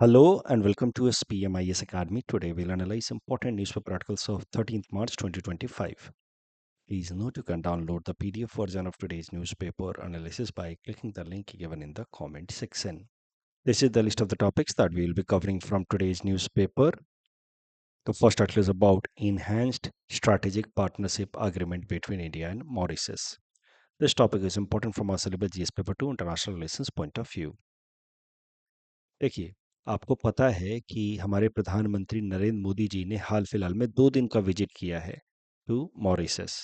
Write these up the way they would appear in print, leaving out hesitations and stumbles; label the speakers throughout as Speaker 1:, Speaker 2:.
Speaker 1: Hello and welcome to SPMIS Academy. Today we'll analyze important newspaper articles of 13th March 2025. Please note you can download the PDF version of today's newspaper analysis by clicking the link given in the comment section. This is the list of the topics that we will be covering from today's newspaper. The first article is about Enhanced Strategic Partnership Agreement between India and Mauritius. This topic is important from our syllabus GS Paper 2 International Relations point of view. देखिए, आपको पता है कि हमारे प्रधानमंत्री नरेंद्र मोदी जी ने हाल फिलहाल में 2 दिन का विजिट किया है टू मॉरिशस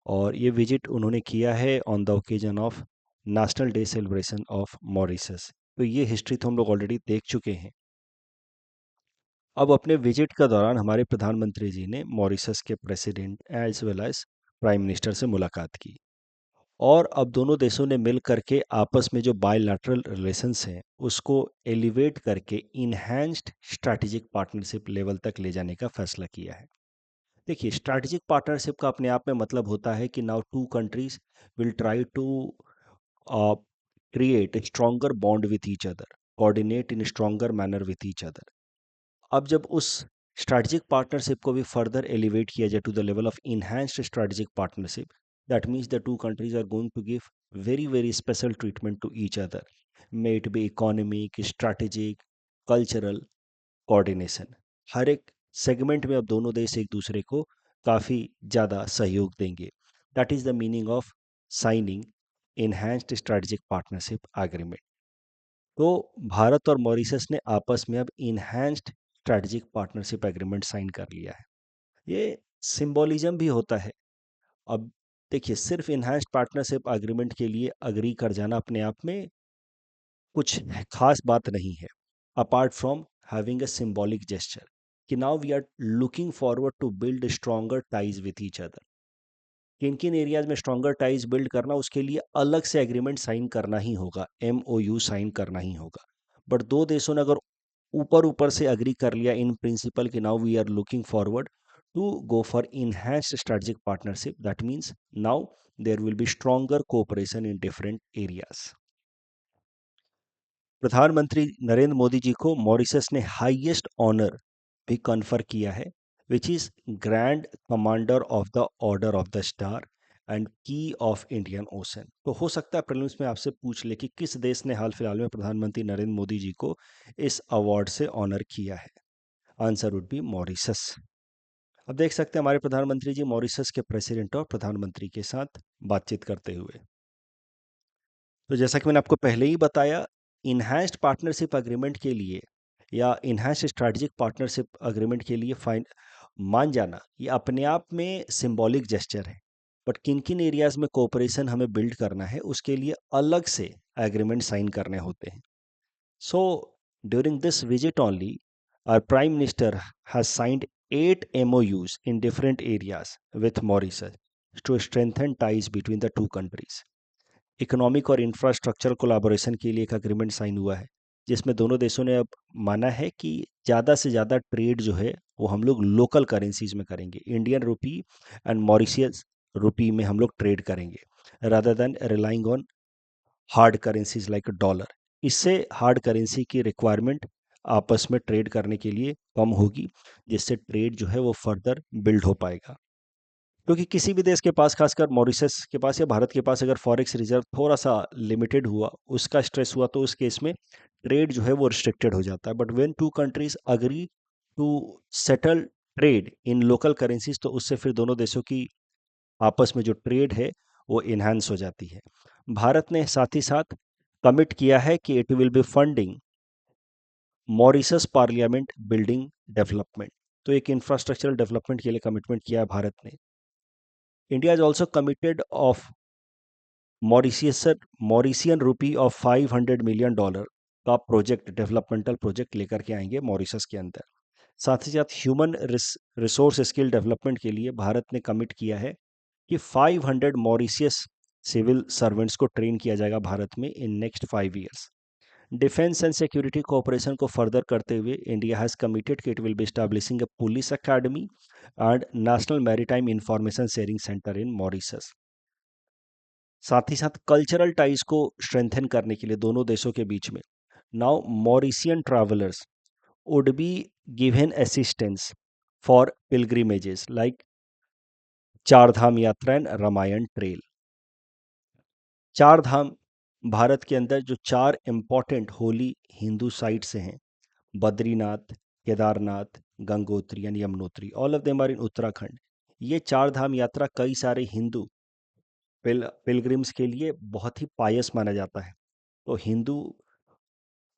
Speaker 1: और ये विजिट उन्होंने किया है on the occasion of national day celebration of Mauritius. तो ये हिस्ट्री तो हम लोग ऑलरेडी देख चुके हैं। अब अपने विजिट का दौरान हमारे प्रधानमंत्री जी ने मॉरिशस के president as well as prime minister से मुलाकात की और अब दोनों देशों ने मिल करके आपस में जो बायलैटरल रिलेशंस हैं उसको एलिवेट करके इनहैंस्ड स्ट्रैटेजिक पार्टनरशिप लेवल तक ले जाने का फैसला किया है। देखिए, स्ट्रैटेजिक पार्टनरशिप का अपने आप में मतलब होता है कि now two countries will try to create a stronger bond with each other, coordinate in stronger manner with each other. अब जब उस स्ट्रैटेजिक पार्टनरशिप को भी फर्दर एलिवेट किया जाए to the level of enhanced strategic partnership, that means the two countries are going to give very special treatment to each other, may it be economic, strategic, cultural coordination। हर एक segment में अब दोनों देश एक दूसरे को काफ़ी ज़्यादा सहयोग देंगे। That is the meaning of signing enhanced strategic partnership agreement. तो भारत और मॉरिशस ने आपस में अब enhanced strategic partnership agreement sign कर लिया है। ये सिंबोलिज्म भी होता है। अब देखिए, सिर्फ इनहैंस्ड पार्टनरशिप एग्रीमेंट के लिए अग्री कर जाना अपने आप में कुछ खास बात नहीं है, apart from having a symbolic gesture कि now we are looking forward to build stronger ties with each other. किन किन एरियाज में स्ट्रॉन्गर टाइज बिल्ड करना, उसके लिए अलग से एग्रीमेंट साइन करना ही होगा, MOU साइन करना ही होगा। बट दो देशों ने अगर ऊपर ऊपर से अग्री कर लिया इन प्रिंसिपल कि now we are looking forward to go for enhanced strategic partnership, that means now there will be stronger cooperation in different areas. प्रधानमंत्री नरेंद्र मोदी जी को मॉरिशस ने हाईएस्ट ऑनर भी कन्फर किया है, which is grand commander of the order of the star and की of Indian Ocean. तो हो सकता है प्रीलिम्स में आपसे पूछ ले कि किस देश ने हाल फिलहाल में प्रधानमंत्री नरेंद्र मोदी जी को इस अवार्ड से ऑनर किया है। Answer would be Mauritius. अब देख सकते हैं हमारे प्रधानमंत्री जी मॉरिशस के प्रेसिडेंट और प्रधानमंत्री के साथ बातचीत करते हुए। तो जैसा कि मैंने आपको पहले ही बताया, इन्हांस्ड पार्टनरशिप एग्रीमेंट के लिए या इन्हांस्ड स्ट्रैटेजिक पार्टनरशिप एग्रीमेंट के लिए फाइन मान जाना ये अपने आप में सिंबॉलिक जेस्चर है। बट किन किन एरियाज में कोऑपरेशन हमें बिल्ड करना है उसके लिए अलग से एग्रीमेंट साइन करने होते हैं। So during this visit only our prime minister has signed 8 MOUs in different areas with Mauritius to strengthen ties between the two countries। Economic और इंफ्रास्ट्रक्चर कोलैबोरेशन के लिए एक एग्रीमेंट साइन हुआ है, जिसमें दोनों देशों ने अब माना है कि ज़्यादा से ज़्यादा ट्रेड जो है वो हम लोग लोकल करेंसीज में करेंगे, इंडियन रुपी एंड मॉरिशियस रुपी में हम लोग ट्रेड करेंगे rather than relying on hard currencies like dollar. इससे हार्ड करेंसी की रिक्वायरमेंट आपस में ट्रेड करने के लिए कम होगी, जिससे ट्रेड जो है वो फर्दर बिल्ड हो पाएगा। क्योंकि किसी भी देश के पास, खासकर मॉरिशस के पास या भारत के पास, अगर फॉरेक्स रिजर्व थोड़ा सा लिमिटेड हुआ, उसका स्ट्रेस हुआ, तो उस केस में ट्रेड जो है वो रिस्ट्रिक्टेड हो जाता है। But when two countries agree to settle trade in local currencies, तो उससे फिर दोनों देशों की आपस में जो ट्रेड है वो इन्हांस हो जाती है। भारत ने साथ ही साथ कमिट किया है कि it will B funding Mauritius parliament building development. तो एक इंफ्रास्ट्रक्चरल डेवलपमेंट के लिए कमिटमेंट किया है भारत ने। India is also committed of Mauritian rupee of $500 million का प्रोजेक्ट, डेवलपमेंटल प्रोजेक्ट लेकर के आएंगे मॉरिशस के अंदर। साथ ही साथ ह्यूमन रिसोर्स स्किल डेवलपमेंट के लिए भारत ने कमिट किया है कि 500 मॉरिशियस सिविल सर्वेंट्स को ट्रेन किया जाएगा भारत में in next 5 years। Defence and security cooperation को फर्दर करते हुए इंडिया हैज़ कमिटेड कि it will B establishing a police academy and national maritime information sharing centre in Mauritius. साथ ही साथ कल्चरल टाइज को स्ट्रेंथन करने के लिए दोनों देशों के बीच में Now Mauritian travelers would be given assistance for pilgrimages like चार धाम यात्रा एंड रामायण ट्रेल। चार धाम भारत के अंदर जो चार इंपॉर्टेंट होली हिंदू साइट्स हैं, Badrinath, Kedarnath, Gangotri and Yamunotri, all of them are in Uttarakhand. ये चार धाम यात्रा कई सारे हिंदू पिलग्रिम्स के लिए बहुत ही पायस माना जाता है। तो हिंदू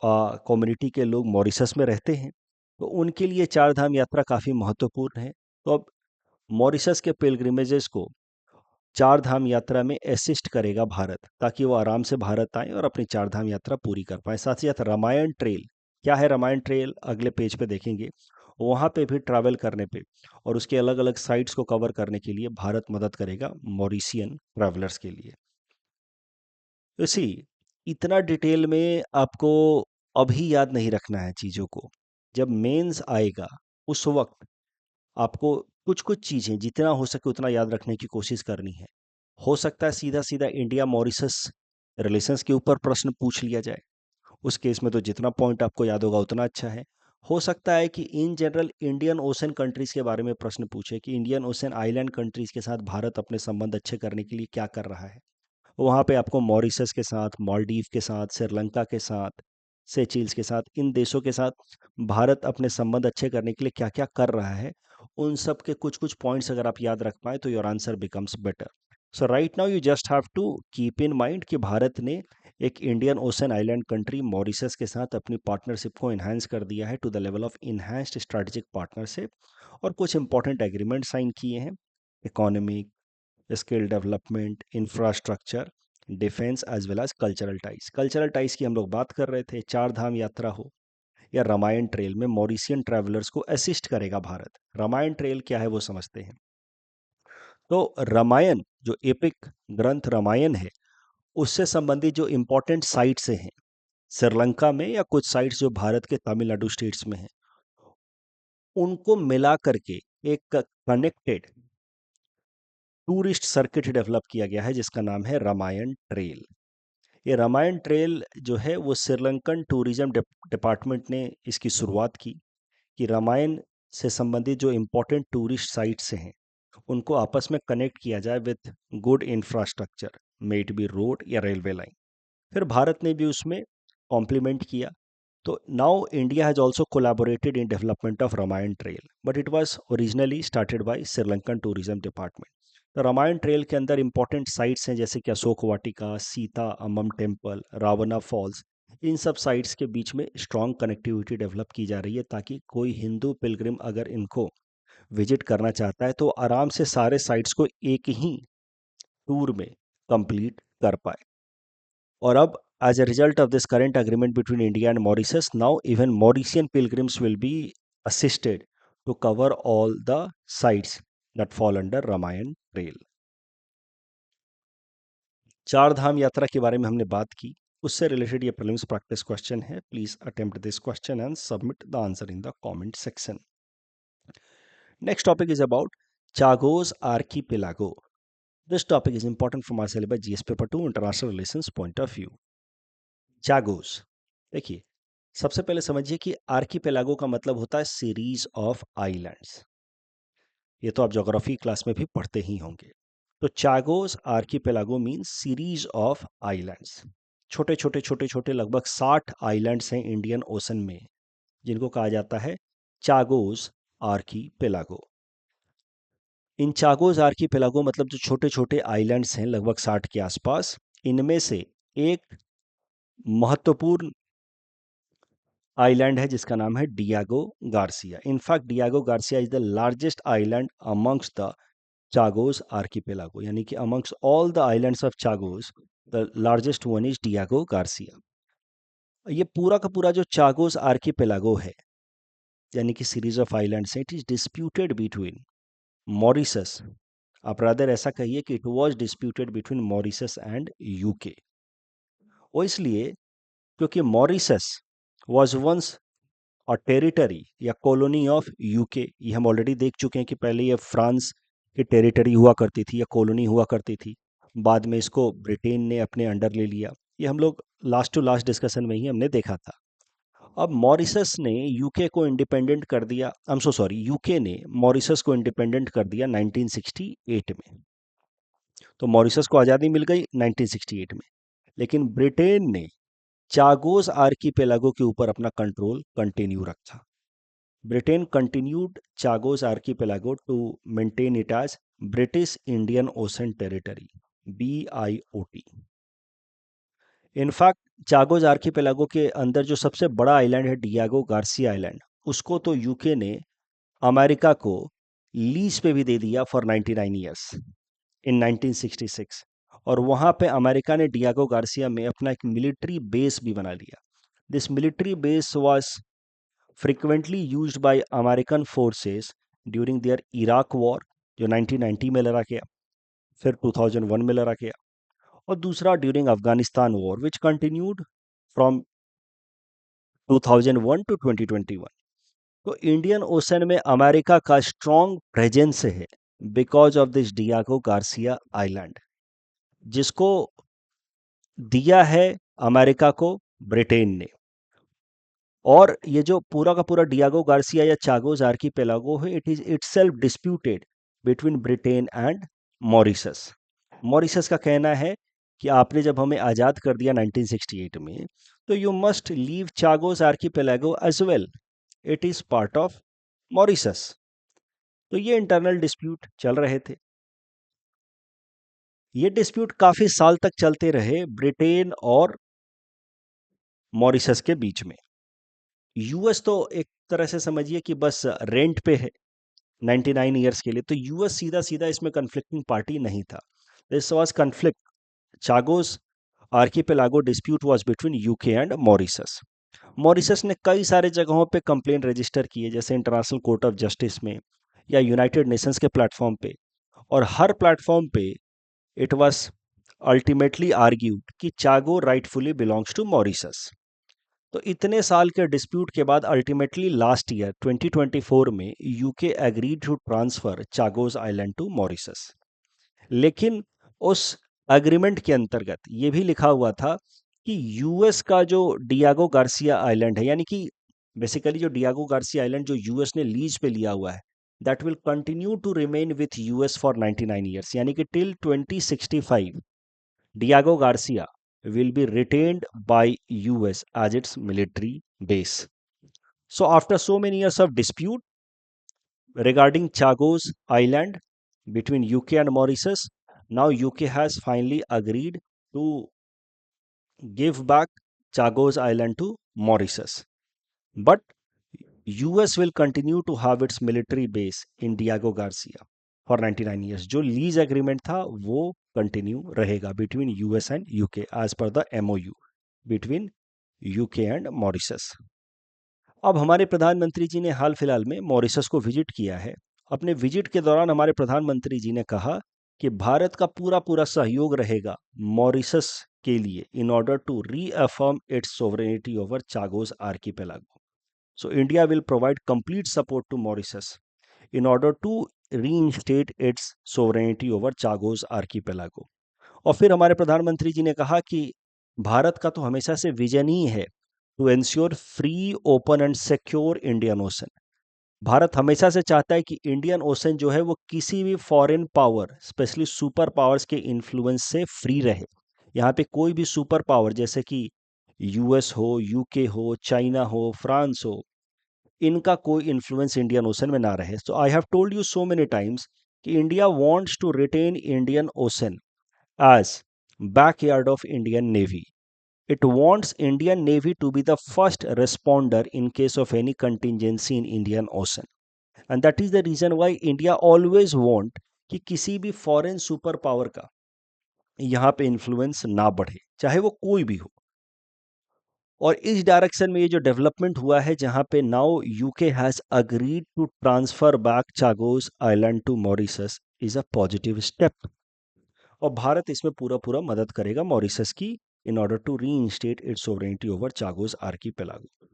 Speaker 1: कम्युनिटी के लोग मॉरिशस में रहते हैं, तो उनके लिए चार धाम यात्रा काफ़ी महत्वपूर्ण है। तो अब मॉरिशस के पिलग्रिमेजेस को चार धाम यात्रा में असिस्ट करेगा भारत, ताकि वो आराम से भारत आए और अपनी चार धाम यात्रा पूरी कर पाए। साथ ही साथ रामायण ट्रेल, क्या है रामायण ट्रेल अगले पेज पे देखेंगे, वहाँ पे भी ट्रैवल करने पे और उसके अलग अलग साइट्स को कवर करने के लिए भारत मदद करेगा मॉरिशियन ट्रैवलर्स के लिए। तो इसी इतना डिटेल में आपको अभी याद नहीं रखना है चीज़ों को, जब मेंस आएगा उस वक्त आपको कुछ कुछ चीज़ें जितना हो सके उतना याद रखने की कोशिश करनी है। हो सकता है सीधा सीधा इंडिया मॉरिशस रिलेशंस के ऊपर प्रश्न पूछ लिया जाए, उस केस में तो जितना पॉइंट आपको याद होगा उतना अच्छा है। हो सकता है कि in general Indian ocean countries के बारे में प्रश्न पूछे कि इंडियन ओशन आइलैंड कंट्रीज के साथ भारत अपने संबंध अच्छे करने के लिए क्या कर रहा है। वहाँ पे आपको मॉरिशस के साथ, मालदीव के साथ, श्रीलंका के साथ, सेचिल्स के साथ, इन देशों के साथ भारत अपने संबंध अच्छे करने के लिए क्या क्या कर रहा है, उन सब के कुछ कुछ पॉइंट्स अगर आप याद रख पाए तो your answer becomes better. So right now you just have to keep in mind कि भारत ने एक Indian Ocean island country Mauritius के साथ अपनी पार्टनरशिप को इन्हांस कर दिया है to the level of enhanced strategic partnership, और कुछ इंपॉर्टेंट एग्रीमेंट साइन किए हैं, economic, skill development, infrastructure, defence as well as cultural ties. Cultural ties की हम लोग बात कर रहे थे, चार धाम यात्रा हो या रामायण ट्रेल में मॉरिशियन ट्रैवलर्स को असिस्ट करेगा भारत। रामायण ट्रेल क्या है वो समझते हैं। तो रामायण जो एपिक ग्रंथ रामायण है, उससे संबंधित जो इंपॉर्टेंट साइट्स हैं श्रीलंका में या कुछ साइट्स जो भारत के तमिलनाडु स्टेट्स में हैं, उनको मिला करके एक कनेक्टेड टूरिस्ट सर्किट डेवलप किया गया है जिसका नाम है रामायण ट्रेल। ये रामायण ट्रेल जो है वो श्रीलंकन टूरिज्म डिपार्टमेंट ने इसकी शुरुआत की कि रामायण से संबंधित जो इम्पोर्टेंट टूरिस्ट साइट्स हैं उनको आपस में कनेक्ट किया जाए with good infrastructure, may it be road या रेलवे लाइन। फिर भारत ने भी उसमें कॉम्प्लीमेंट किया। तो now India has also collaborated in development of Ramayana trail, but it was originally started by Sri Lankan tourism department. तो रामायण ट्रेल के अंदर इंपॉर्टेंट साइट्स हैं जैसे कि अशोक वाटिका, सीता अम्मम टेम्पल, रावना फॉल्स। इन सब साइट्स के बीच में स्ट्रॉन्ग कनेक्टिविटी डेवलप की जा रही है ताकि कोई हिंदू पिलग्रिम अगर इनको विजिट करना चाहता है तो आराम से सारे साइट्स को एक ही टूर में कंप्लीट कर पाए। और अब as a result of this current agreement between India and Mauritius, now even Mauritian pilgrims will be assisted to cover all the sites that fall under Ramayan Trail. चार धाम यात्रा के बारे में हमने बात की, उससे रिलेटेड ये प्रीलिम्स प्रैक्टिस क्वेश्चन है। Please attempt this question and submit the answer in the comment section. Next topic is about Chagos Archipelago. This topic is important from our syllabus GS paper 2 international relations point of view. Chagos, देखिए सबसे पहले समझिए कि archipelago का मतलब होता है series of islands. ये तो आप ज्योग्राफी क्लास में भी पढ़ते ही होंगे। तो Chagos archipelago means series of islands. छोटे छोटे छोटे छोटे लगभग 60 आइलैंड्स हैं इंडियन ओशन में जिनको कहा जाता है चागोस आर्कीपेलागो। इन चागोस आर्कीपेलागो मतलब जो छोटे छोटे आइलैंड्स हैं लगभग 60 के आसपास, इनमें से एक महत्वपूर्ण आइलैंड है जिसका नाम है Diego Garcia. In fact Diego Garcia is the largest island amongst the Chagos archipelago, यानी कि amongst all the islands of Chagos the largest one is Diego Garcia. ये पूरा का पूरा जो चागोस आर्कीपेलागो है यानी कि सीरीज ऑफ आइलैंड्स है, it is disputed between Mauritius, आप रादर ऐसा कहिए कि it was disputed between Mauritius and UK. वो इसलिए क्योंकि मॉरिशस वाज वंस और टेरिटरी या कॉलोनी ऑफ यूके। ये हम ऑलरेडी देख चुके हैं कि पहले ये फ्रांस की टेरिटरी हुआ करती थी या कॉलोनी हुआ करती थी, बाद में इसको ब्रिटेन ने अपने अंडर ले लिया। ये हम लोग लास्ट टू लास्ट डिस्कशन में ही हमने देखा था। अब मॉरिशस ने यूके को इंडिपेंडेंट कर दिया, I am so sorry, UK ने मॉरिशस को इंडिपेंडेंट कर दिया 1968 में। तो मॉरिशस को आज़ादी मिल गई 1968 में, लेकिन ब्रिटेन ने चागोस आर्कीपेलागो के ऊपर अपना कंट्रोल कंटिन्यू रखा। Britain continued Chagos archipelago to maintain it as British Indian Ocean territory, BIOT। In fact Chagos archipelago के अंदर जो सबसे बड़ा आइलैंड है डियागो गार्सिया आइलैंड, उसको तो यूके ने अमेरिका को लीज पे भी दे दिया फॉर 99 ईयर्स इन 1966। और वहाँ पे अमेरिका ने डियागो गार्सिया में अपना एक मिलिट्री बेस भी बना लिया। This military base was frequently used by American forces during their Iraq War, जो 1990 में लड़ा गया, फिर 2001 में लड़ा गया, और दूसरा during Afghanistan war which continued from 2001 to 2021। तो इंडियन ओशन में अमेरिका का स्ट्रॉन्ग प्रेजेंस है because of this Diego Garcia island, जिसको दिया है अमेरिका को ब्रिटेन ने। और ये जो पूरा का पूरा डियागो गार्सिया या चागोस आर्कीपेलागो है, it is itself disputed between Britain and Mauritius. Mauritius का कहना है कि आपने जब हमें आज़ाद कर दिया 1968 में, तो you must leave Chagos archipelago as well, it is part of Mauritius. तो ये इंटरनल डिस्प्यूट चल रहे थे। ये डिस्प्यूट काफी साल तक चलते रहे ब्रिटेन और मॉरिशस के बीच में। यूएस तो एक तरह से समझिए कि बस रेंट पे है 99 ईयर्स के लिए, तो यूएस सीधा सीधा इसमें कन्फ्लिक्टिंग पार्टी नहीं था। This was conflict, Chagos archipelago dispute was between UK and Mauritius. Mauritius ने कई सारे जगहों पे कंप्लेंट रजिस्टर किए, जैसे इंटरनेशनल कोर्ट ऑफ जस्टिस में या यूनाइटेड नेशंस के प्लेटफॉर्म पे, और हर प्लेटफॉर्म पे इट वाज अल्टीमेटली आर्ग्यूड कि चागो राइटफुली बिलोंग्स टू मॉरिशस। तो इतने साल के डिस्प्यूट के बाद अल्टीमेटली लास्ट ईयर 2024 में UK agreed to transfer Chagos island to Mauritius. लेकिन उस एग्रीमेंट के अंतर्गत ये भी लिखा हुआ था कि यूएस का जो डियागो गार्सिया आइलैंड है, यानी कि बेसिकली जो डियागो गार्सिया आइलैंड जो यूएस ने लीज पे लिया हुआ है, that will continue to remain with US for 99 years, यानी कि till 2065 Diego Garcia will be retained by US as its military base. So after so many years of dispute regarding Chagos Island between UK and Mauritius, now UK has finally agreed to give back Chagos Island to Mauritius. But US will continue to have its military base in Diego Garcia for 99 years. जो lease agreement था वो continue रहेगा between US and UK as per the MOU between UK and Mauritius. अब हमारे प्रधानमंत्री जी ने हाल फिलहाल में मॉरिशस को विजिट किया है। अपने विजिट के दौरान हमारे प्रधानमंत्री जी ने कहा कि भारत का पूरा पूरा सहयोग रहेगा मॉरिशस के लिए in order to reaffirm its sovereignty over Chagos archipelago. So India will provide complete support to Mauritius in order to reinstate its sovereignty over Chagos archipelago। और फिर हमारे प्रधानमंत्री जी ने कहा कि भारत का तो हमेशा से विजन ही है to ensure free, open and secure Indian Ocean. Bharat हमेशा से चाहता है कि इंडियन ओशन जो है वो किसी भी foreign power, specially super powers के इन्फ्लुएंस से फ्री रहे। यहाँ पे कोई भी सुपर पावर जैसे कि यूएस हो, यूके हो, चाइना हो, फ्रांस हो, इनका कोई इन्फ्लुएंस इंडियन ओशन में ना रहे। So I have told you so many times कि India wants to retain Indian ocean as backyard of Indian navy. It wants Indian navy to be the first responder in case of any contingency in Indian ocean, and that is the reason why India always want कि किसी भी foreign super power का यहाँ पे influence ना बढ़े, चाहे वो कोई भी हो। और इस डायरेक्शन में ये जो डेवलपमेंट हुआ है, जहां पे now UK has agreed to transfer back Chagos island to Mauritius, is a positive step. और भारत इसमें पूरा पूरा मदद करेगा मॉरिशस की in order to reinstate its sovereignty over Chagos archipelago.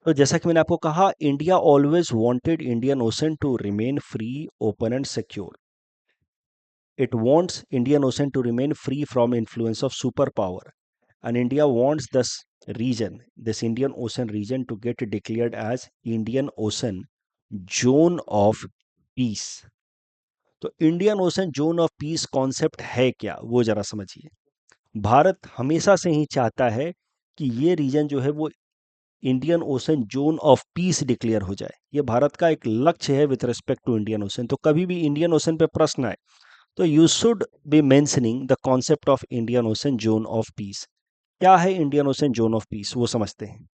Speaker 1: तो जैसा कि मैंने आपको कहा, India always wanted Indian Ocean to remain free, open and secure. It wants Indian Ocean to remain free from influence of super power and India wants this Indian Ocean region to get declared as Indian Ocean Zone of Peace. तो Indian ocean zone of piece concept है क्या, वो जरा समझिए। भारत हमेशा से ही चाहता है कि ये रीजन जो है वो Indian ocean zone of peace declare हो जाए। ये भारत का एक लक्ष्य है with respect to Indian Ocean. तो कभी भी इंडियन ओशन पे प्रश्न आए तो you should be mentioning the concept of Indian ocean zone of peace. क्या है Indian ocean zone of peace, वो समझते हैं।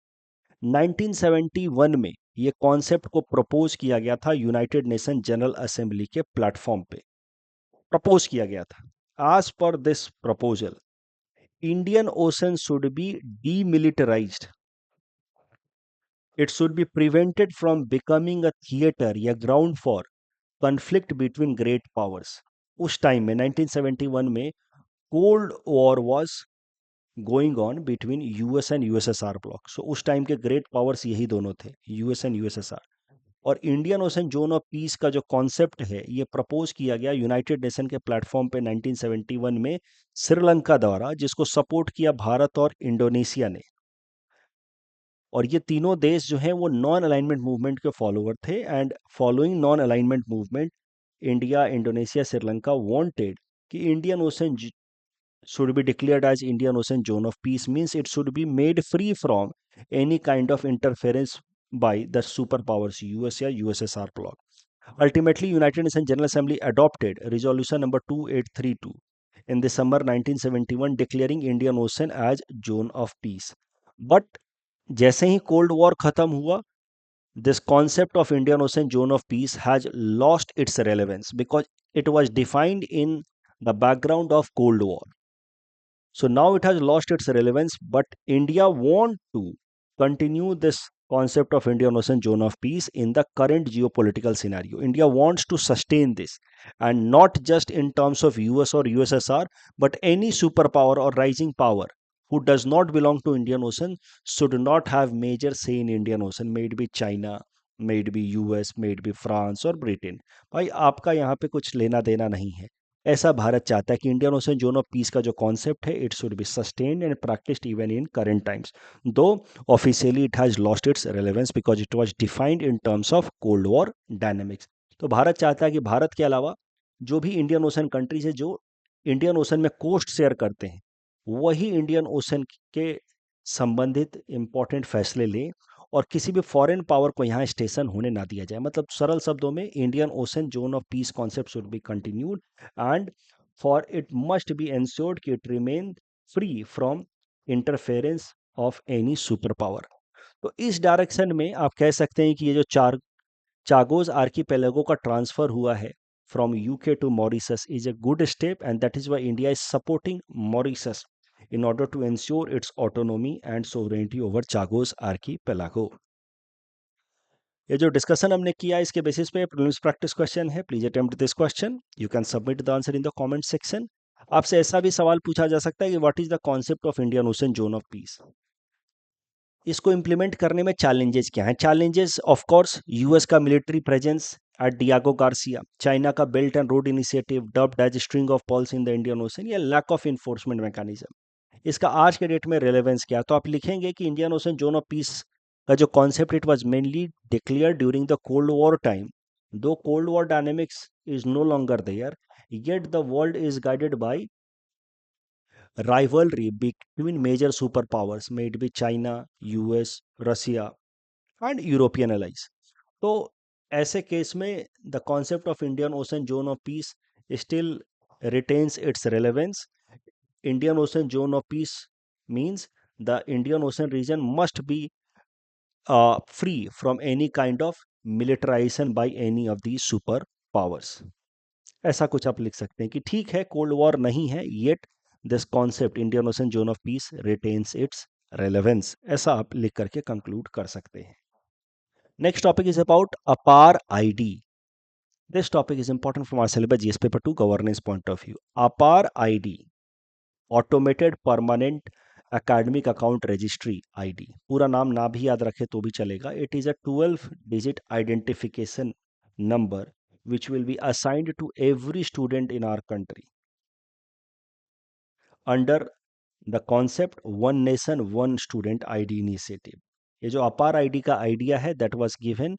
Speaker 1: 1971 में ये कॉन्सेप्ट को प्रपोज किया गया था यूनाइटेड नेशन जनरल असेंबली के प्लेटफॉर्म पे प्रपोज किया गया था। As per this proposal, Indian ocean should be demilitarised, it should be prevented from becoming a theatre या ground for conflict between great powers. उस टाइम में 1971 में cold war was going on between US and USSR block. So उस time के great powers यही दोनों थे, US and USSR. और Indian ocean zone of peace का जो कॉन्सेप्ट है ये प्रपोज किया गया यूनाइटेड नेशन के प्लेटफॉर्म पे 1971 में श्रीलंका द्वारा, जिसको सपोर्ट किया भारत और इंडोनेशिया ने। और ये तीनों देश जो हैं वो नॉन अलाइनमेंट मूवमेंट के फॉलोअर थे, and following non alignment movement India, Indonesia, Sri Lanka wanted कि Indian ocean should be declared as Indian Ocean Zone of Peace, means it should be made free from any kind of interference by the superpowers US या USSR bloc. Ultimately, United Nations General Assembly adopted Resolution number 2832 in December 1971 declaring Indian Ocean as Zone of Peace. But जैसे ही cold war खत्म हुआ, this concept of Indian Ocean Zone of Peace has lost its relevance because it was defined in the background of Cold War. So now it has lost its relevance, but India want to continue this concept of Indian Ocean Zone of Peace in the current geopolitical scenario. India wants to sustain this, and not just in terms of US or USSR, but any superpower or rising power who does not belong to Indian Ocean should not have major say in Indian Ocean. May it be China, may it be US, may it be France or Britain. भाई आपका यहाँ पे कुछ लेना देना नहीं है। ऐसा भारत चाहता है कि Indian ocean zone of peace का जो कॉन्सेप्ट है it should be sustained and practised even in current times, though officially it has lost its relevance because it was defined in terms of cold war dynamics. तो भारत चाहता है कि भारत के अलावा जो भी इंडियन ओशन कंट्रीज है जो इंडियन ओशन में कोस्ट शेयर करते हैं, वही इंडियन ओशन के संबंधित इंपॉर्टेंट फैसले लें और किसी भी फॉरेन पावर को यहाँ स्टेशन होने ना दिया जाए। मतलब सरल शब्दों में Indian ocean zone of piece concept should be continued and for it must be ensured कि it remain free from interference of any super power. तो इस डायरेक्शन में आप कह सकते हैं कि ये जो चागोस आर्कीपेलागो का ट्रांसफर हुआ है from UK to Mauritius is a good step, and that is why India is supporting Mauritius in order to ensure its autonomy and sovereignty over Chagos archipelago. ये जो डिस्कशन हमने किया इसके basis पे prelims practice question है। Please attempt this question, you can submit the answer in the comment section. आपसे ऐसा भी सवाल पूछा जा सकता है कि what is the concept of Indian ocean zone of peace. इसको इम्प्लीमेंट करने में चैलेंजेस क्या हैं? चैलेंजेस ऑफ कोर्स यूएस का military presence at Diego Garcia, China का belt and road initiative dubbed as string of pearls in the Indian ocean, या lack of enforcement mechanism. इसका आज के डेट में रेलेवेंस क्या? तो आप लिखेंगे कि Indian ocean zone of peace का जो concept it was mainly declare during the cold war time, though cold war dynamics is no longer there, yet the world is guided by rivalry between major superpowers, may it be China, US, Russia and European allies. तो ऐसे case में the concept of Indian Ocean Zone of Peace still retains its relevance. Indian Ocean Zone of Peace means the Indian Ocean region must be free from any kind of militarization by any of these super powers. ऐसा कुछ आप लिख सकते हैं कि ठीक है cold war नहीं है, yet this concept Indian ocean zone of peace retains its relevance. ऐसा आप लिख करके कंक्लूड कर सकते हैं। Next topic is about APAAR ID. This topic is important from our syllabus GS paper 2 governance point of view. APAAR ID, automated permanent academic account registry ID, पूरा नाम ना भी याद रखे तो भी चलेगा। It is a 12 digit identification number which will be assigned to every student in our country under the concept one nation one student ID initiative. ये जो अपार आईडी का आइडिया है that was given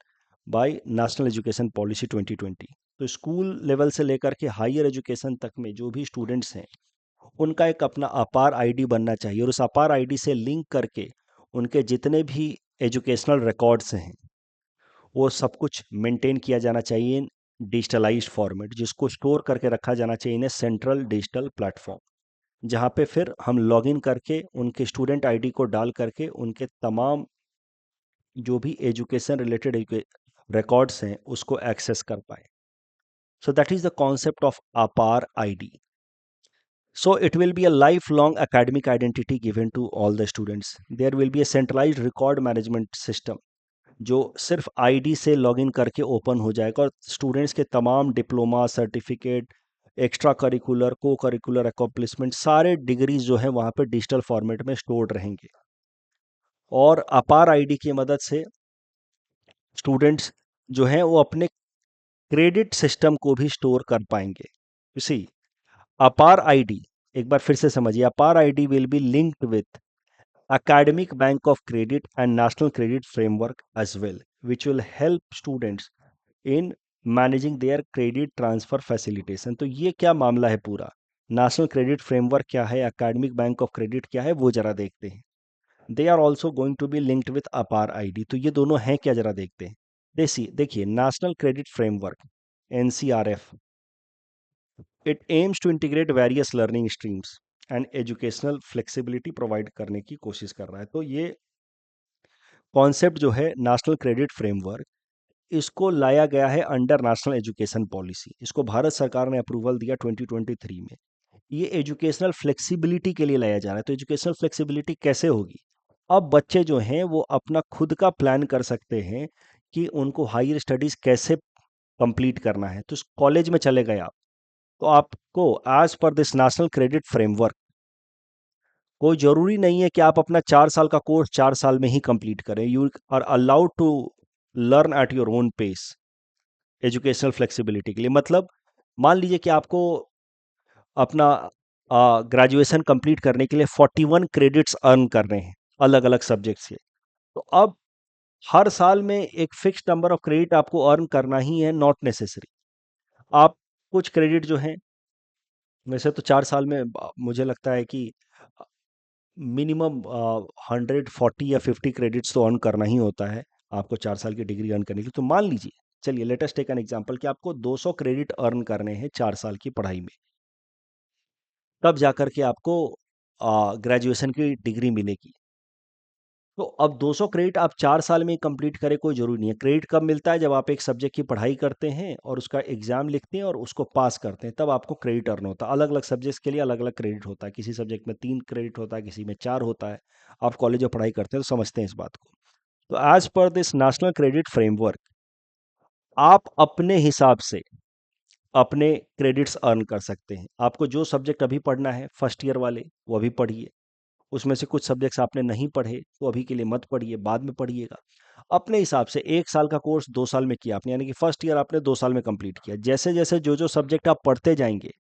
Speaker 1: by national education policy 2020। तो school level से लेकर के higher education तक में जो भी स्टूडेंट्स हैं उनका एक अपना अपार आईडी बनना चाहिए, और उस अपार आईडी से लिंक करके उनके जितने भी एजुकेशनल रिकॉर्ड्स हैं वो सब कुछ मेंटेन किया जाना चाहिए इन डिजिटलाइज्ड फॉर्मेट, जिसको स्टोर करके रखा जाना चाहिए इन सेंट्रल डिजिटल प्लेटफॉर्म, जहाँ पे फिर हम लॉगिन करके उनके स्टूडेंट आईडी को डाल करके उनके तमाम जो भी एजुकेशन रिलेटेड रिकॉर्ड्स हैं उसको एक्सेस कर पाए। सो that is the concept of APAAR ID. So it will be a lifelong academic identity given to all the students. There will be a centralized record management system जो सिर्फ ID से login करके open हो जाएगा, और students के तमाम diploma certificate extra curricular को करिकुलर अकॉम्प्लिशमेंट सारे डिग्रीज जो है वहाँ पे डिजिटल फॉर्मेट में स्टोर्ड रहेंगे। और अपार आईडी की मदद से स्टूडेंट्स जो हैं वो अपने क्रेडिट सिस्टम को भी स्टोर कर पाएंगे। इसी अपार आईडी, एक बार फिर से समझिए, अपार ID will be linked with academic bank of credit and national credit framework as well, which will help students in managing their credit transfer facilitation। तो ये क्या मामला है पूरा, नेशनल क्रेडिट फ्रेमवर्क क्या है, एकेडमिक बैंक ऑफ क्रेडिट क्या है, वो जरा देखते हैं। They are also going to be linked with APAAR ID. तो ये दोनों हैं क्या, जरा देखते हैं। देखिए national credit framework NCRF, it aims to integrate various learning streams and educational flexibility provide करने की कोशिश कर रहा है। तो ये कॉन्सेप्ट जो है नेशनल क्रेडिट फ्रेमवर्क, इसको लाया गया है अंडर नेशनल एजुकेशन पॉलिसी। इसको भारत सरकार ने अप्रूवल दिया 2023 में। ये एजुकेशनल फ्लेक्सिबिलिटी के लिए लाया जा रहा है। तो एजुकेशनल फ्लेक्सिबिलिटी कैसे होगी, अब बच्चे जो हैं वो अपना खुद का प्लान कर सकते हैं कि उनको हायर स्टडीज कैसे कंप्लीट करना है। तो कॉलेज में चले गए आप, तो आपको as per this national credit framework कोई जरूरी नहीं है कि आप अपना 4 साल का कोर्स 4 साल में ही कंप्लीट करें। You are allowed to learn at your own pace. Educational flexibility के लिए मतलब, मान लीजिए कि आपको अपना ग्रेजुएशन कंप्लीट करने के लिए 41 क्रेडिट्स अर्न करने हैं अलग अलग सब्जेक्ट्स के। तो अब हर साल में एक फिक्स नंबर ऑफ क्रेडिट आपको अर्न करना ही है, नॉट नेसेसरी। आप कुछ क्रेडिट जो हैं, वैसे तो 4 साल में मुझे लगता है कि मिनिमम 140 या 50 क्रेडिट्स तो अर्न करना ही होता है आपको 4 साल की डिग्री अर्न करने के लिए। तो मान लीजिए, चलिए लेटेस्ट टेक एन एग्जांपल कि आपको 200 क्रेडिट अर्न करने हैं 4 साल की पढ़ाई में, तब जाकर के आपको ग्रेजुएशन की डिग्री मिलेगी। तो अब 200 क्रेडिट आप 4 साल में कंप्लीट करें कोई जरूरी नहीं है। क्रेडिट कब मिलता है, जब आप एक सब्जेक्ट की पढ़ाई करते हैं और उसका एग्जाम लिखते हैं और उसको पास करते हैं, तब आपको क्रेडिट अर्न होता है। अलग अलग सब्जेक्ट्स के लिए अलग अलग क्रेडिट होता है, किसी सब्जेक्ट में 3 क्रेडिट होता है, किसी में 4 होता है। आप कॉलेज में पढ़ाई करते हैं तो समझते हैं इस बात को। तो as per this national credit framework, आप अपने हिसाब से अपने क्रेडिट्स अर्न कर सकते हैं। आपको जो सब्जेक्ट अभी पढ़ना है फर्स्ट ईयर वाले, वो अभी पढ़िए। उसमें से कुछ सब्जेक्ट्स आपने नहीं पढ़े तो अभी के लिए मत पढ़िए, बाद में पढ़िएगा। अपने हिसाब से 1 साल का कोर्स 2 साल में किया आपने, यानी कि फर्स्ट ईयर आपने 2 साल में कंप्लीट किया। जैसे जैसे जो जो सब्जेक्ट आप पढ़ते जाएंगे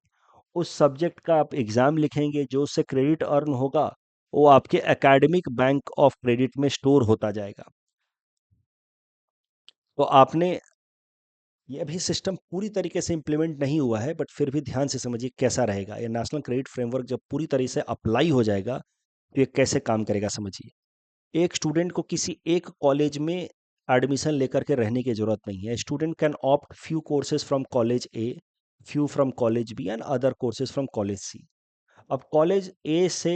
Speaker 1: उस सब्जेक्ट का आप एग्जाम लिखेंगे, जो उससे क्रेडिट अर्न होगा वो आपके एकेडमिक बैंक ऑफ क्रेडिट में स्टोर होता जाएगा। तो आपने, ये अभी सिस्टम पूरी तरीके से इम्प्लीमेंट नहीं हुआ है, बट फिर भी ध्यान से समझिए कैसा रहेगा ये नेशनल क्रेडिट फ्रेमवर्क। जब पूरी तरह से अप्लाई हो जाएगा तो ये कैसे काम करेगा समझिए। एक स्टूडेंट को किसी एक कॉलेज में एडमिशन लेकर के रहने की जरूरत नहीं है। Student can opt few courses from college A, few from college B and other courses from college C. अब कॉलेज ए से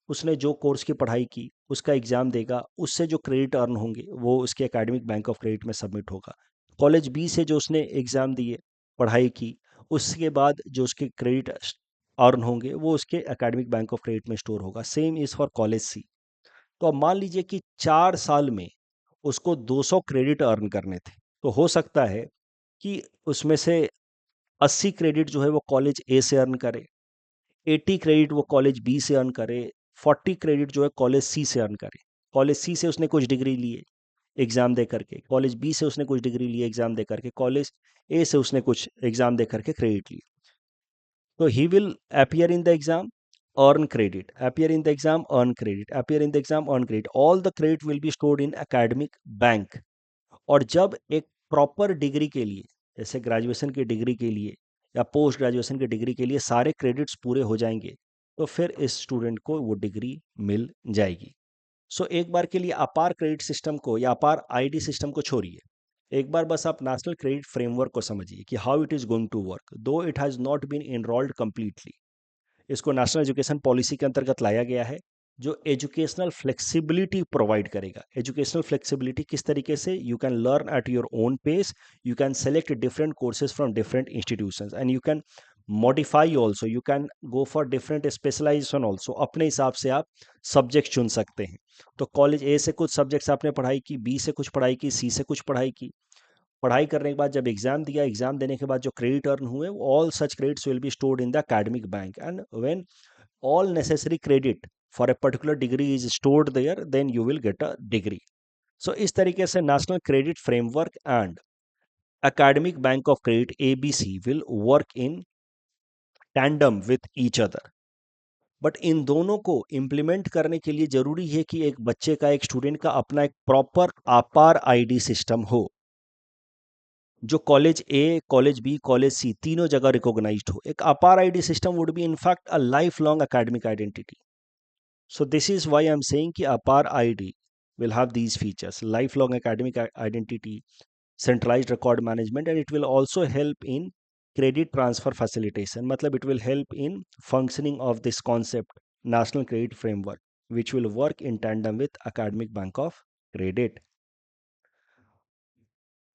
Speaker 1: उसने जो कोर्स की पढ़ाई की उसका एग्जाम देगा, उससे जो क्रेडिट अर्न होंगे वो उसके एकेडमिक बैंक ऑफ क्रेडिट में सबमिट होगा। कॉलेज बी से जो उसने एग्जाम दिए, पढ़ाई की, उसके बाद जो उसके क्रेडिट अर्न होंगे वो उसके एकेडमिक बैंक ऑफ क्रेडिट में स्टोर होगा। सेम इज फॉर कॉलेज सी। तो अब मान लीजिए कि 4 साल में उसको 200 क्रेडिट अर्न करने थे, तो हो सकता है कि उसमें से 80 क्रेडिट जो है वो कॉलेज ए से अर्न करे, 80 क्रेडिट वो कॉलेज बी से अर्न करे, 40 क्रेडिट जो है कॉलेज सी से अर्न करे। कॉलेज सी से उसने कुछ डिग्री लिए एग्जाम दे करके, कॉलेज बी से उसने कुछ डिग्री लिए एग्जाम दे करके, कॉलेज ए से उसने कुछ एग्जाम दे करके क्रेडिट लिए। तो he will appear in the exam, earn credit, appear in the exam, earn credit, appear in the exam, earn credit. All the credit will be stored in academic bank. और जब एक proper degree के लिए, जैसे graduation की degree के लिए या पोस्ट ग्रेजुएशन की डिग्री के लिए सारे क्रेडिट्स पूरे हो जाएंगे, तो फिर इस स्टूडेंट को वो डिग्री मिल जाएगी। सो एक बार के लिए अपार क्रेडिट सिस्टम को या अपार आईडी सिस्टम को छोड़िए, एक बार बस आप नेशनल क्रेडिट फ्रेमवर्क को समझिए कि how it is going to work, though it has not been enrolled completely. इसको नेशनल एजुकेशन पॉलिसी के अंतर्गत लाया गया है, जो एजुकेशनल फ्लेक्सिबिलिटी प्रोवाइड करेगा। एजुकेशनल फ्लेक्सिबिलिटी किस तरीके से? You can learn at your own pace, you can select different courses from different institutions and you can modify also, you can go for different specialisation also. अपने हिसाब से आप subject चुन सकते हैं। तो कॉलेज ए से कुछ सब्जेक्ट्स आपने पढ़ाई की, बी से कुछ पढ़ाई की, सी से कुछ पढ़ाई की। पढ़ाई करने के बाद जब एग्जाम दिया, एग्जाम देने के बाद जो क्रेडिट अर्न हुए, all such credits will be stored in the academic bank, and when all necessary credit for a particular degree is stored there, then you will get a degree. So इस तरीके से national credit framework and academic bank of credit ABC will work in tandem with each other. But in दोनों को implement करने के लिए जरूरी है कि एक बच्चे का, एक स्टूडेंट का अपना एक प्रॉपर अपार आईडी सिस्टम हो, जो कॉलेज ए, कॉलेज बी, कॉलेज सी तीनों जगह रिकॉग्नाइज्ड हो। एक अपार ID system would be in fact a life long academic identity. So this is why I'm saying कि APAR ID will have these features: lifelong academic identity, centralized record management, and it will also help in credit transfer facilitation. मतलब it will help in functioning of this concept, national credit framework, which will work in tandem with academic bank of credit.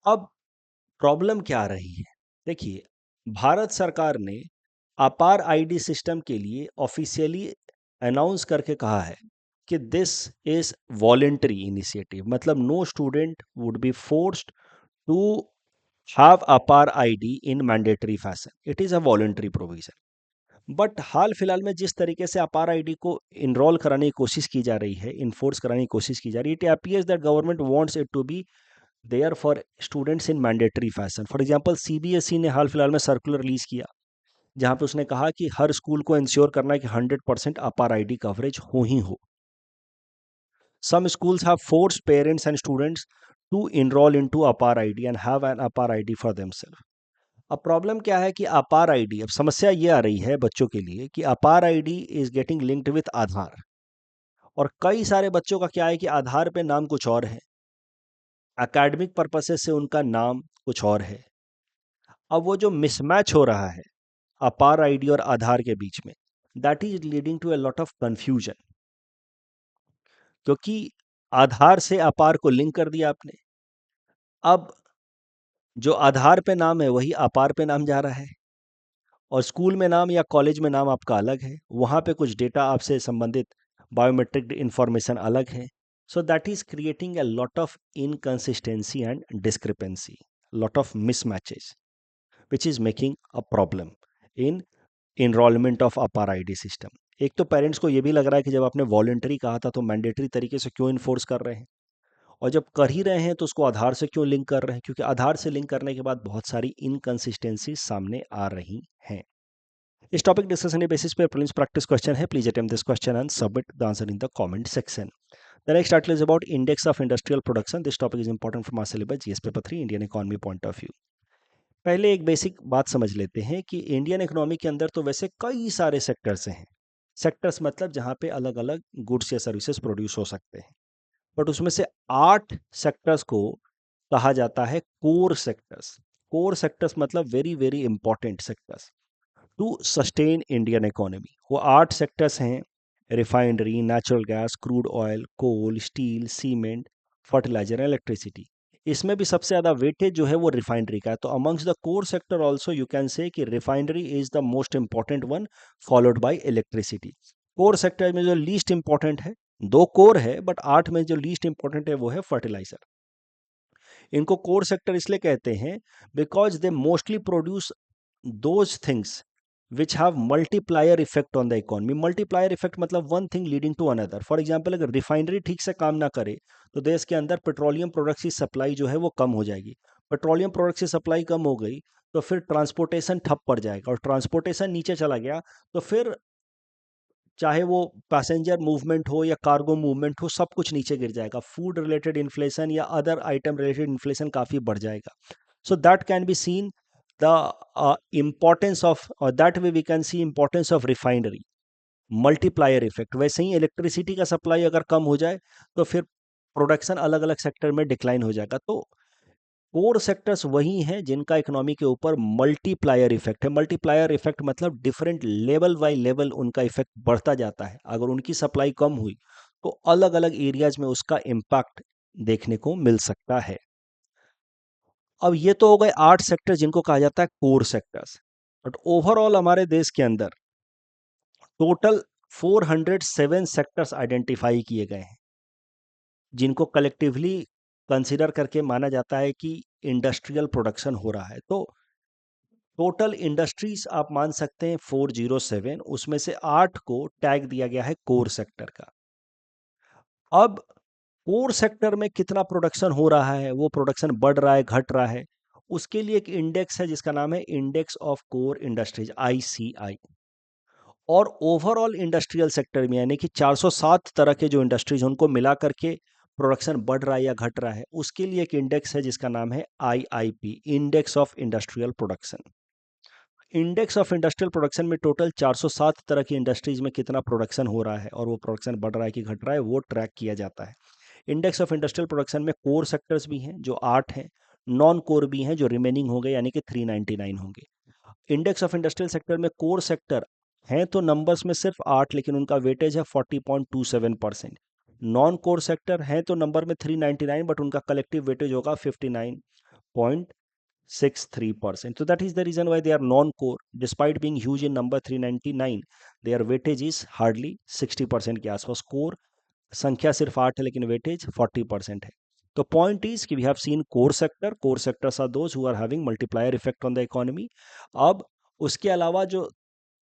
Speaker 1: अब problem क्या आ रही है? देखिए, भारत सरकार ने अपार ID system के लिए ऑफिशियली अनाउंस करके कहा है कि दिस इज वॉलेंटरी इनिशिएटिव, मतलब no student would be forced to have APAAR ID in mandatory fashion, it is a voluntary provision. But हाल फिलहाल में जिस तरीके से अपार आईडी को इनरोल कराने की कोशिश की जा रही है, इन्फोर्स कराने की कोशिश की जा रही है, it appears that government wants it to be there for students in mandatory fashion. For example CBSE ने हाल फिलहाल में सर्कुलर रिलीज किया, जहां पे उसने कहा कि हर स्कूल को इंश्योर करना है कि 100% अपार आईडी कवरेज हो ही हो। Some schools have forced parents and students to enroll into APAR ID and have an APAR ID for themselves. अब प्रॉब्लम क्या है कि अपार आईडी, अब समस्या ये आ रही है बच्चों के लिए कि APAAR ID is getting linked with Aadhaar, और कई सारे बच्चों का क्या है कि आधार पे नाम कुछ और है, एकेडमिक पर्पसेस से उनका नाम कुछ और है। अब वो जो मिसमैच हो रहा है अपार आईडी और आधार के बीच में, that is leading to a lot of confusion, क्योंकि आधार से अपार को लिंक कर दिया आपने, अब जो आधार पे नाम है वही अपार पे नाम जा रहा है, और स्कूल में नाम या कॉलेज में नाम आपका अलग है, वहाँ पे कुछ डेटा आपसे संबंधित बायोमेट्रिक इंफॉर्मेशन अलग है। So that is creating a lot of inconsistency and discrepancy, lot of mismatches, which is making a problem in enrolment of APAAR ID system. एक तो पेरेंट्स को ये भी लग रहा है कि जब आपने वॉलेंटरी कहा था तो मैंडेटरी तरीके से क्यों इन्फोर्स कर रहे हैं, और जब कर ही रहे हैं तो उसको आधार से क्यों लिंक कर रहे हैं, क्योंकि आधार से लिंक करने के बाद बहुत सारी इनकंसिस्टेंसी सामने आ रही हैं। इस टॉपिक डिस्कशन के बेसिस पे प्रीलिम्स प्रैक्टिस क्वेश्चन है, please attempt this question and submit the answer in the comment section. The next article is about index of industrial production. This topic is important from our syllabus GS paper 3 Indian economy point of view. पहले एक basic बात समझ लेते हैं कि Indian economy के अंदर तो वैसे कई सारे सेक्टर्स हैं। सेक्टर्स मतलब जहाँ पे अलग अलग गुड्स या सर्विसेज प्रोड्यूस हो सकते हैं, बट उसमें से 8 सेक्टर्स को कहा जाता है कोर सेक्टर्स। कोर सेक्टर्स मतलब very very important sectors to sustain Indian economy. वो 8 सेक्टर्स हैं: refinery, natural gas, crude oil, coal, steel, cement, fertiliser, electricity. इसमें भी सबसे ज़्यादा वेटेज जो है वो रिफाइनरी का है। तो amongst the core sector also you can say कि refinery is the most important one, followed by electricity. Core sector में जो लीस्ट इंपॉर्टेंट है, दो कोर है बट 8 में जो लीस्ट इंपॉर्टेंट है वो है फर्टिलाइजर। इनको कोर सेक्टर इसलिए कहते हैं because they mostly produce those things which have multiplier effect on the economy. Multiplier effect मतलब one thing leading to another. For example, अगर रिफाइनरी ठीक से काम ना करे तो देश के अंदर पेट्रोलियम प्रोडक्ट्स की सप्लाई जो है वो कम हो जाएगी। पेट्रोलियम प्रोडक्ट्स की सप्लाई कम हो गई तो फिर ट्रांसपोर्टेशन ठप पड़ जाएगा, और ट्रांसपोर्टेशन नीचे चला गया तो फिर चाहे वो पैसेंजर मूवमेंट हो या कार्गो मूवमेंट हो, सब कुछ नीचे गिर जाएगा। फूड रिलेटेड इन्फ्लेशन या अदर आइटम रिलेटेड इन्फ्लेशन काफ़ी बढ़ जाएगा। So that can be seen the importance of, that way we can see importance of refinery, multiplier effect. वैसे ही इलेक्ट्रिसिटी का सप्लाई अगर कम हो जाए तो फिर प्रोडक्शन अलग अलग सेक्टर में डिक्लाइन हो जाएगा। तो कोर सेक्टर्स वही हैं जिनका इकोनॉमी के ऊपर मल्टीप्लायर इफेक्ट है। मल्टीप्लायर इफेक्ट मतलब डिफरेंट लेवल बाय लेवल उनका इफेक्ट बढ़ता जाता है। अगर उनकी सप्लाई कम हुई तो अलग अलग एरियाज में उसका इम्पैक्ट देखने को मिल सकता है। अब ये तो हो गए 8 सेक्टर जिनको कहा जाता है कोर सेक्टर्स। बट ओवरऑल हमारे देश के अंदर टोटल 407 सेक्टर्स आइडेंटिफाई किए गए हैं जिनको कलेक्टिवली कंसिडर करके माना जाता है कि इंडस्ट्रियल प्रोडक्शन हो रहा है। तो टोटल इंडस्ट्रीज आप मान सकते हैं 407, उसमें से 8 को टैग दिया गया है कोर सेक्टर का। अब कोर सेक्टर में कितना प्रोडक्शन हो रहा है, वो प्रोडक्शन बढ़ रहा है घट रहा है, उसके लिए एक इंडेक्स है जिसका नाम है index of core industries, ICI. और ओवरऑल इंडस्ट्रियल सेक्टर में यानी कि 407 तरह के जो इंडस्ट्रीज हैं उनको मिला करके प्रोडक्शन बढ़ रहा है या घट रहा है, उसके लिए एक इंडेक्स है जिसका नाम है IIP, index of industrial production. Index of industrial production में टोटल 407 तरह की इंडस्ट्रीज में कितना प्रोडक्शन हो रहा है और वो प्रोडक्शन बढ़ रहा है कि घट रहा है, वो ट्रैक किया जाता है। इंडेक्स ऑफ इंडस्ट्रियल प्रोडक्शन में कोर सेक्टर्स भी हैं जो 8 हैं, नॉन कोर भी हैं जो रिमेनिंग होंगे यानी कि 399 होंगे। इंडेक्स ऑफ इंडस्ट्रियल सेक्टर में कोर सेक्टर हैं तो नंबर्स में सिर्फ 8, लेकिन उनका वेटेज है 40.27%। नॉन कोर सेक्टर हैं तो नंबर में 399, बट उनका कलेक्टिव वेटेज होगा 59.63%. So that is the reason why they are non-core. Despite being huge in number 399, their weightage is hardly 60% के आसपास। कोर संख्या सिर्फ 8 है लेकिन वेटेज 40% है। तो पॉइंट इज कि we have seen core sectors are those who are having multiplier effect on the economy. अब उसके अलावा जो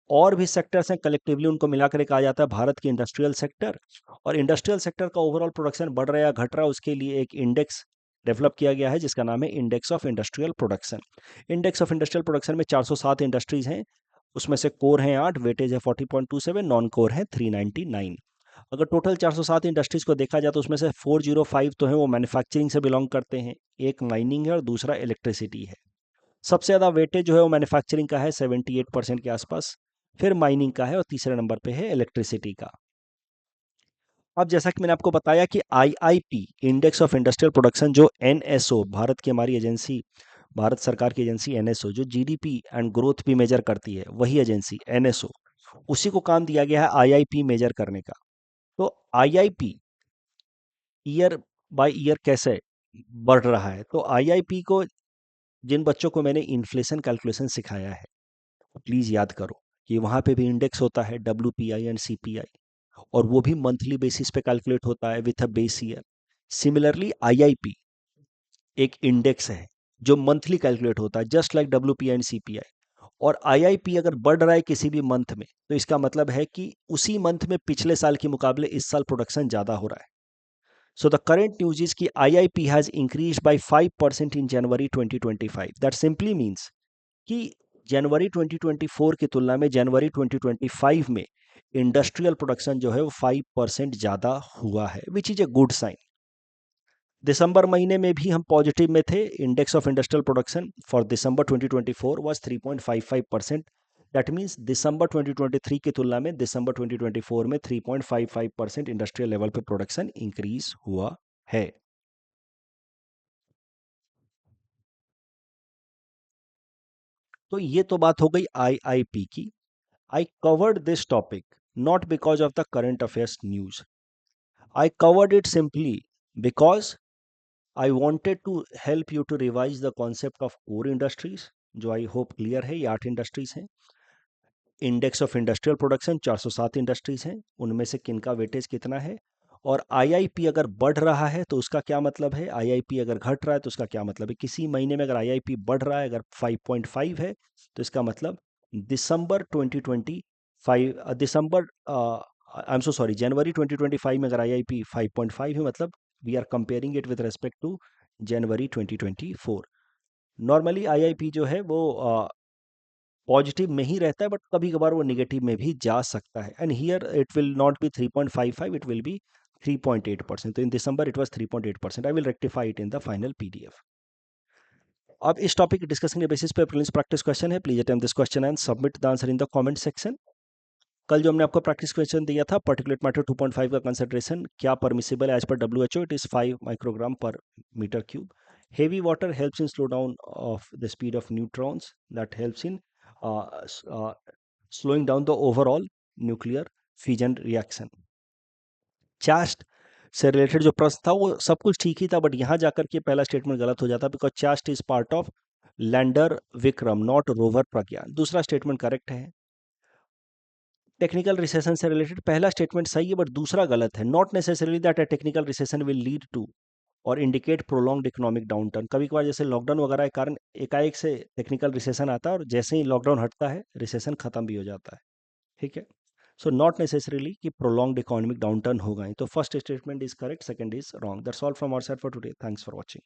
Speaker 1: और भी सेक्टर्स हैं कलेक्टिवली उनको मिलाकर कहा जाता है भारत की इंडस्ट्रियल सेक्टर। और इंडस्ट्रियल सेक्टर का ओवरऑल प्रोडक्शन बढ़ रहा है या घट रहा है उसके लिए एक इंडेक्स डेवलप किया गया है जिसका नाम है index of industrial production. Index of industrial production में 407 इंडस्ट्रीज हैं, उसमें से कोर हैं 8, वेटेज है 40.27, नॉन कोर है 399। अगर टोटल 407 इंडस्ट्रीज को देखा जाए तो उसमें से 405 तो हैं वो मैन्युफैक्चरिंग से बिलोंग करते हैं, एक माइनिंग है और दूसरा इलेक्ट्रिसिटी है। सबसे ज़्यादा वेटेज जो है वो मैन्युफैक्चरिंग का है 78% के आसपास, फिर माइनिंग का है और तीसरे नंबर पे है इलेक्ट्रिसिटी का। अब जैसा कि मैंने आपको बताया कि IIP, index of industrial production, जो एनएसओ, भारत की हमारी एजेंसी, भारत सरकार की एजेंसी एनएसओ जो जीडीपी एंड ग्रोथ भी मेजर करती है, वही एजेंसी एनएसओ, उसी को काम दिया गया है आईआईपी मेजर करने का। तो आईआईपी ईयर बाय ईयर कैसे बढ़ रहा है, तो आईआईपी को, जिन बच्चों को मैंने इन्फ्लेशन कैलकुलेशन सिखाया है प्लीज याद करो कि वहां पे भी इंडेक्स होता है डब्ल्यूपीआई एंड सीपीआई, और वो भी मंथली बेसिस पे कैलकुलेट होता है with a base year. Similarly IIP एक इंडेक्स है जो मंथली कैलकुलेट होता है just like WPI and CPI. और आईआईपी अगर बढ़ रहा है किसी भी मंथ में तो इसका मतलब है कि उसी मंथ में पिछले साल के मुकाबले इस साल प्रोडक्शन ज्यादा हो रहा है। So the current news is कि IIP has increase by 5% in January 2025। That simply means कि जनवरी 2024 की तुलना में जनवरी 2025 में इंडस्ट्रियल प्रोडक्शन जो है वो 5% ज़्यादा हुआ है, which is a good sign. दिसंबर महीने में भी हम पॉजिटिव में थे। Index of industrial production for December 2024 was 3.55%। That means दिसंबर 2023 की तुलना में दिसंबर 2024 में 3.55% इंडस्ट्रियल लेवल पे प्रोडक्शन इंक्रीज हुआ है। तो ये तो बात हो गई आईआईपी की। I covered this topic not because of the current affairs news. I covered it simply because I wanted to help you to revise the concept of core industries, जो आई होप क्लियर है। ये 8 industries हैं। Index of industrial production 407 industries हैं, उनमें से किनका weightage कितना है, और आईआईपी अगर बढ़ रहा है तो उसका क्या मतलब है, आईआईपी अगर घट रहा है तो उसका क्या मतलब है। किसी महीने में अगर आईआईपी बढ़ रहा है, अगर 5.5 है तो इसका मतलब दिसंबर 2025, दिसंबर आई एम सो सॉरी, जनवरी 2025 में अगर आईआईपी 5.5 है, मतलब we are comparing it with respect to January 2024। Normally IIP जो है वो पॉजिटिव में ही रहता है, बट कभी कभार वो निगेटिव में भी जा सकता है। And here it will not be 3.55, it will be 3.8%। तो in December it was 3.8%। I will rectify it in the final PDF. अब इस टॉपिक के डिस्कशन के बेसिस पे प्रीलिम्स प्रैक्टिस क्वेश्चन है। Please attempt this question and submit the answer in the comment section. कल जो हमने आपको प्रैक्टिस क्वेश्चन दिया था, पार्टिकुलेट मैटर 2.5 का कंसंट्रेशन क्या परमिसिबल है as per WHO, it is 5 microgram per metre cube. Heavy water helps in slow down of the speed of neutrons, that helps in slowing down the overall nuclear fission reaction। ChaSTE से related जो प्रश्न था वो सब कुछ ठीक ही था, but यहाँ जाकर के पहला स्टेटमेंट गलत हो जाता, because ChaSTE is part of lander Vikram not rover Pragyan. दूसरा स्टेटमेंट करेक्ट है। टेक्निकल रिसेशन से रिलेटेड पहला स्टेटमेंट सही है, बट दूसरा गलत है। Not necessarily that a technical recession will lead to और इंडिकेट प्रोलॉन्ग्ड इकोनॉमिक डाउनटर्न। कभी कभार जैसे लॉकडाउन वगैरह के कारण एकाएक से टेक्निकल रिसेशन आता है, और जैसे ही लॉकडाउन हटता है रिसेशन खत्म भी हो जाता है। ठीक है। सो नॉट नेसेसरीली कि प्रोलॉन्ग्ड इकोनॉमिक डाउनटर्न होगा ही। तो first statement is correct, second is wrong. That's all from our side for today. Thanks for watching.